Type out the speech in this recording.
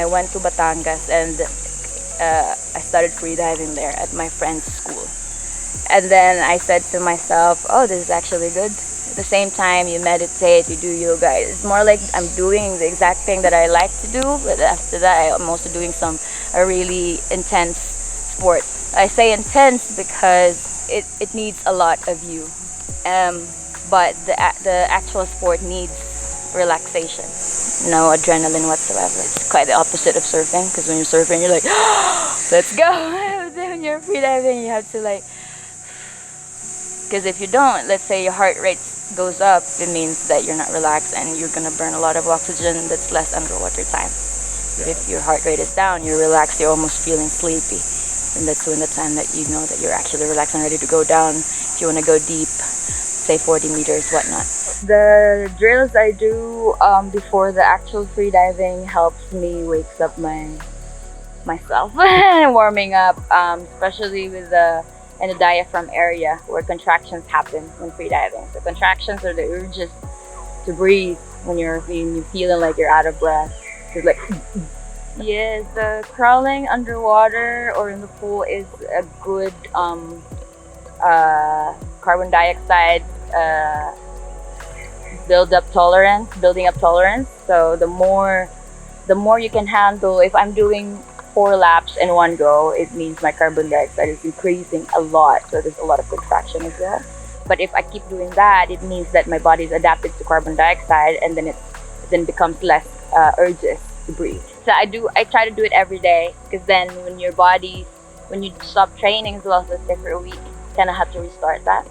went to Batangas and I started freediving there at my friend's school. And then I said to myself, oh, this is actually good. At the same time, you meditate, you do yoga. It's more like I'm doing the exact thing that I like to do, but after that, I'm also doing a really intense sport. I say intense because it needs a lot of you. But the actual sport needs relaxation, no adrenaline whatsoever. It's quite the opposite of surfing, because when you're surfing, you're like, let's go. When you're freediving, you have to like, because if you don't, let's say your heart rate goes up, it means that you're not relaxed and you're gonna burn a lot of oxygen. That's less underwater time. But if your heart rate is down, you're relaxed, you're almost feeling sleepy, and that's when the time that you know that you're actually relaxed and ready to go down. If you want to go deep, say 40 meters, whatnot. The drills I do before the actual freediving helps me wakes up myself warming up, especially with in the diaphragm area where contractions happen when freediving. So contractions are the urges to breathe when you're feeling like you're out of breath. It's like yes, the crawling underwater or in the pool is a good carbon dioxide building up tolerance. So the more you can handle. If I'm doing 4 laps in one go, it means my carbon dioxide is increasing a lot, so there's a lot of contraction as well. But if I keep doing that, it means that my body is adapted to carbon dioxide, and then it becomes less urges to breathe. So I try to do it every day, because then when you stop training as well, let's say for a week, kind of have to restart that.